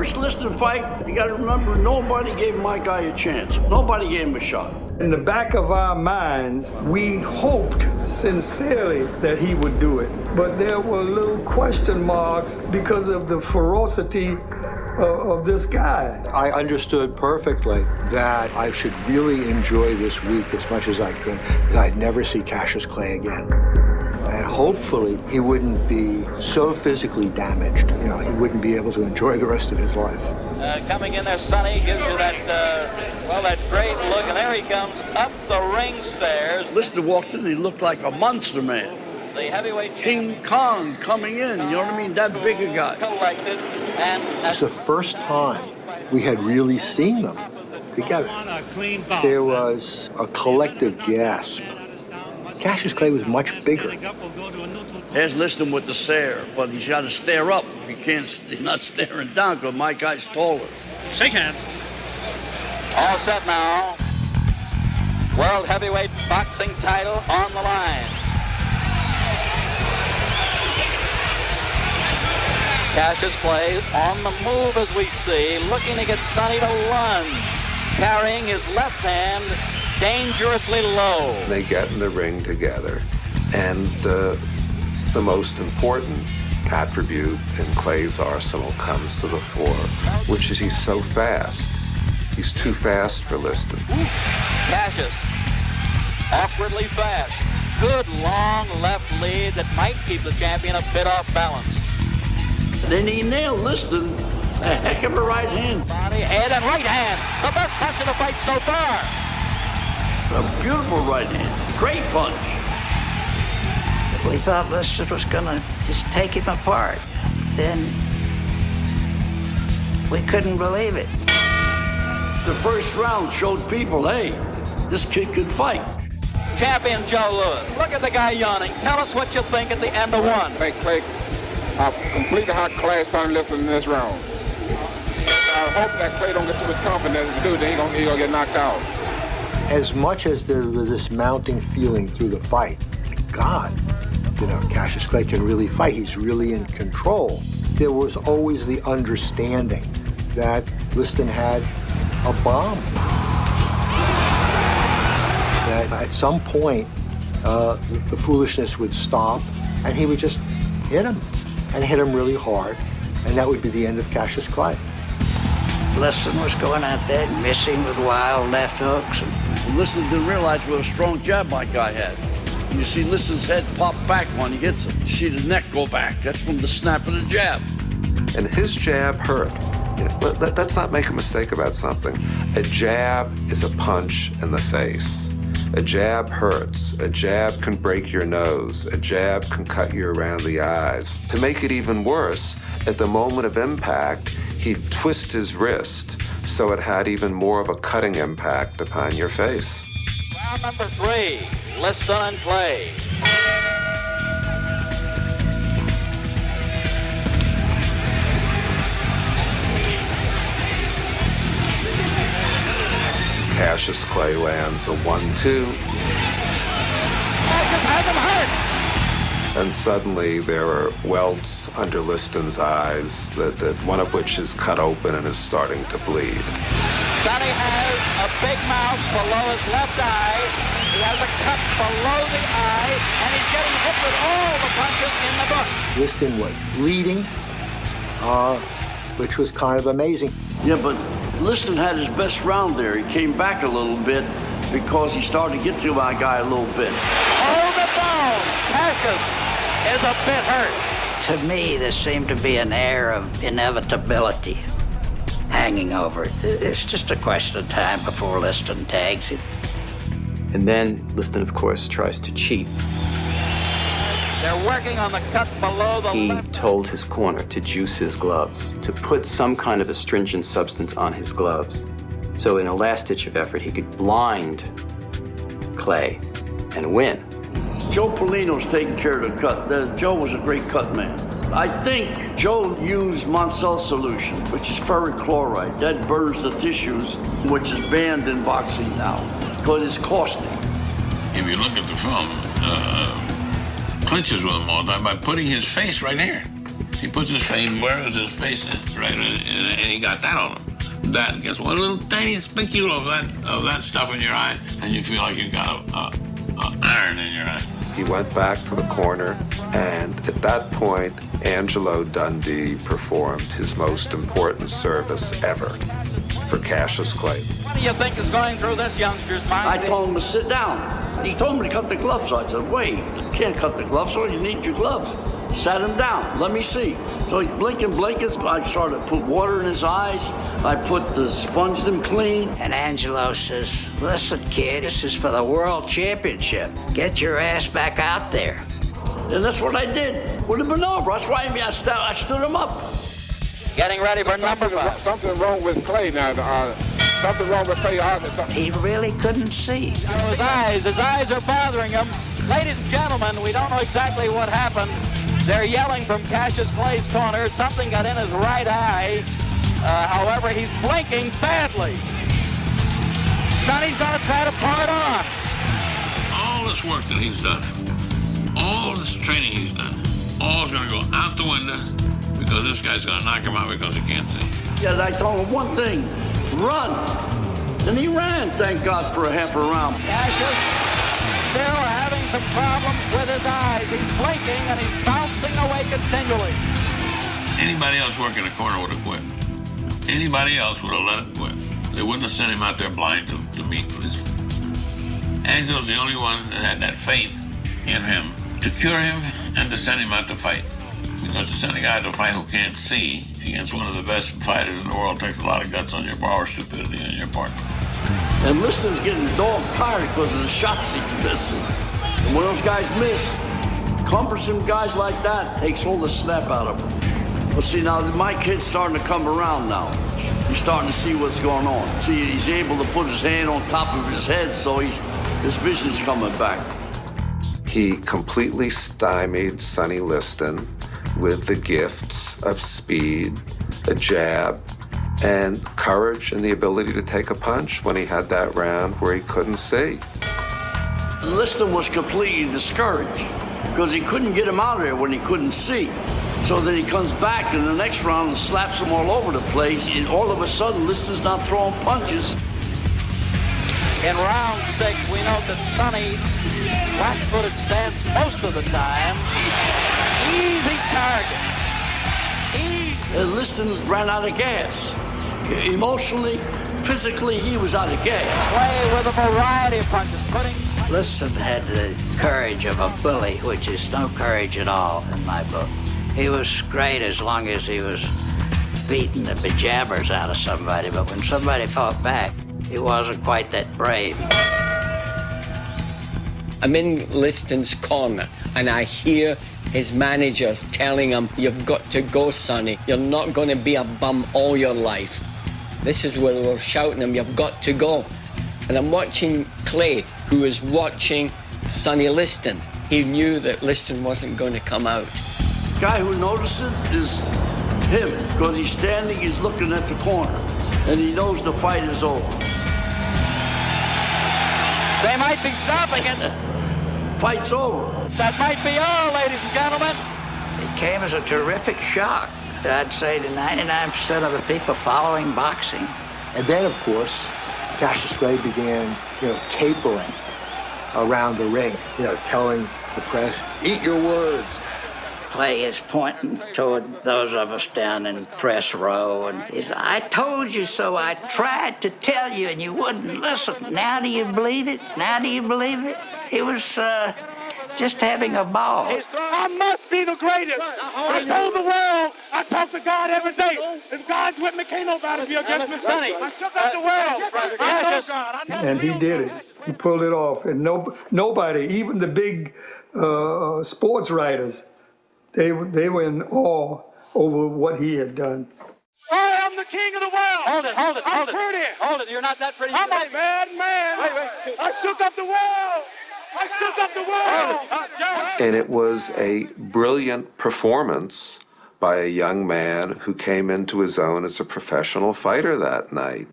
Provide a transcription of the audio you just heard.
first Liston fight, you got to remember, nobody gave my guy a chance. Nobody gave him a shot. In the back of our minds, we hoped sincerely that he would do it. But there were little question marks because of the ferocity of this guy. I understood perfectly that I should really enjoy this week as much as I could, because I'd never see Cassius Clay again. And hopefully he wouldn't be so physically damaged, he wouldn't be able to enjoy the rest of his life. Coming in there, Sonny gives you that, that great look, and there he comes up the ring stairs. Liston walked in, he looked like a monster man. The heavyweight King Kong coming in, you know what I mean? That big a guy. Collected, and it's the first time we had really seen them together. There was a collective gasp. Cassius Clay was much bigger. There's Liston with the stare, but he's got to stare up. He's not staring down because my guy's taller. Shake hands. All set now. World heavyweight boxing title on the line. Cassius Clay on the move as we see, looking to get Sonny to lunge, carrying his left hand dangerously low. They get in the ring together, and the most important attribute in Clay's arsenal comes to the fore, which is he's so fast. He's too fast for Liston. Cassius, awkwardly fast. Good long left lead that might keep the champion a bit off balance. Then he nailed Liston, a heck of a right hand. Body, head, and right hand. The best punch of the fight so far. A beautiful right hand. Great punch. We thought Liston was going to just take him apart. Then we couldn't believe it. The first round showed people, hey, this kid could fight. Champion Joe Louis. Look at the guy yawning. Tell us what you think at the end of one. Thank Clay. I've completely hot class trying to listen in this round. I hope that Clay don't get too much confidence to do that he gonna get knocked out. As much as there was this mounting feeling through the fight, God, Cassius Clay can really fight. He's really in control. There was always the understanding that Liston had a bomb. That at some point, the foolishness would stop, and he would just hit him, and hit him really hard, and that would be the end of Cassius Clay. Liston was going out there missing with wild left hooks. And Liston didn't realize what a strong jab my guy had. You see Liston's head pop back when he hits him. You see the neck go back. That's from the snap of the jab. And his jab hurt. Let's not make a mistake about something. A jab is a punch in the face. A jab hurts. A jab can break your nose. A jab can cut you around the eyes. To make it even worse, at the moment of impact, he'd twist his wrist so it had even more of a cutting impact upon your face. Round number 3, Liston and Clay. Cassius Clay lands a 1-2. Cassius has him hurt. And suddenly there are welts under Liston's eyes, that one of which is cut open and is starting to bleed. Sonny has a big mouth below his left eye. He has a cut below the eye, and he's getting hit with all the punches in the book. Liston was bleeding, which was kind of amazing. Yeah, but Liston had his best round there. He came back a little bit because he started to get to my guy a little bit. Hold the bone. Cassius is a bit hurt. To me, there seemed to be an air of inevitability hanging over it. It's just a question of time before Liston tags him. And then Liston, of course, tries to cheat. They're working on the cut below the He left. told his corner to juice his gloves, to put some kind of astringent substance on his gloves. So in a last-ditch of effort, he could blind Clay and win. Joe Polino's taking care of the cut. Joe was a great cut man. I think Joe used Monsell solution, which is ferric chloride. That burns the tissues, which is banned in boxing now because it's caustic. If you look at the film, clinches with him all the time by putting his face right here. He puts his face, where's his face, right, and he got that on him. That gets one little tiny spiculum of that stuff in your eye, and you feel like you got a iron in your eye. He went back to the corner, and at that point, Angelo Dundee performed his most important service ever for Cassius Clay. What do you think is going through this youngster's mind? I told him to sit down. He told me to cut the gloves off. I said, wait, you can't cut the gloves off. You need your gloves. Sat him down. Let me see. So he's blinking. I started to put water in his eyes. I sponged him clean. And Angelo says, listen, kid, this is for the world championship. Get your ass back out there. And that's what I did. Would have been over. That's why I stood him up. Getting ready for number 5. Something wrong with Clay now. Something wrong with Clay. He really couldn't see. His eyes are bothering him. Ladies and gentlemen, we don't know exactly what happened. They're yelling from Cassius Clay's corner. Something got in his right eye. However, he's blinking badly. Sonny's going to try to pull it on. All this work that he's done, all this training he's done, all is going to go out the window because this guy's going to knock him out because he can't see. Yeah, I told him one thing, run. And he ran, thank God, for a half a round. Cassius still having some problems with his eyes. He's blinking and he's bouncing away continually. Anybody else working the corner would have quit. Anybody else would have let him quit. They wouldn't have sent him out there blind to meet this. Angelo's the only one that had that faith in him to cure him and to send him out to fight. Because to send a guy to fight who can't see against one of the best fighters in the world takes a lot of guts on your part or stupidity on your part. And Liston's getting dog tired because of the shots he's missing. And when those guys miss, cumbersome guys like that takes all the snap out of them. Well, see, now my kid's starting to come around now. He's starting to see what's going on. See, he's able to put his hand on top of his head, so his vision's coming back. He completely stymied Sonny Liston with the gifts of speed, a jab, and courage and the ability to take a punch when he had that round where he couldn't see. Liston was completely discouraged because he couldn't get him out of there when he couldn't see. So then he comes back in the next round and slaps him all over the place, and all of a sudden Liston's not throwing punches. In round 6, we know that Sonny flat-footed stance most of the time. Easy target. Easy. And Liston ran out of gas. Emotionally, physically, he was out of gas. Play with a variety of punches, putting... Liston had the courage of a bully, which is no courage at all in my book. He was great as long as he was beating the bejabbers out of somebody, but when somebody fought back, he wasn't quite that brave. I'm in Liston's corner, and I hear his managers telling him, you've got to go, Sonny. You're not going to be a bum all your life. This is where we're shouting him, you've got to go. And I'm watching Clay, who is watching Sonny Liston. He knew that Liston wasn't going to come out. The guy who notices is him, because he's standing, he's looking at the corner, and he knows the fight is over. They might be stopping it. Fight's over. That might be all, ladies and gentlemen. It came as a terrific shock, I'd say, to 99% of the people following boxing. And then, of course, Cassius Clay began, capering around the ring, telling the press, eat your words. Clay is pointing toward those of us down in press row, and I told you so. I tried to tell you, and you wouldn't listen. Now do you believe it? Now do you believe it? He was just having a ball. I must be the greatest. I told the world. I talk to God every day. If God's with me, can't nobody be against me. Sonny, I shook up the world. I know God. And he did it. He pulled it off. And nobody, even the big sports writers, they were in awe over what he had done. I am the king of the world. Hold it. I'm pretty. Hold it, you're not that pretty. I'm a bad man. Wait. I shook up the world. I shook up the world. And it was a brilliant performance by a young man who came into his own as a professional fighter that night.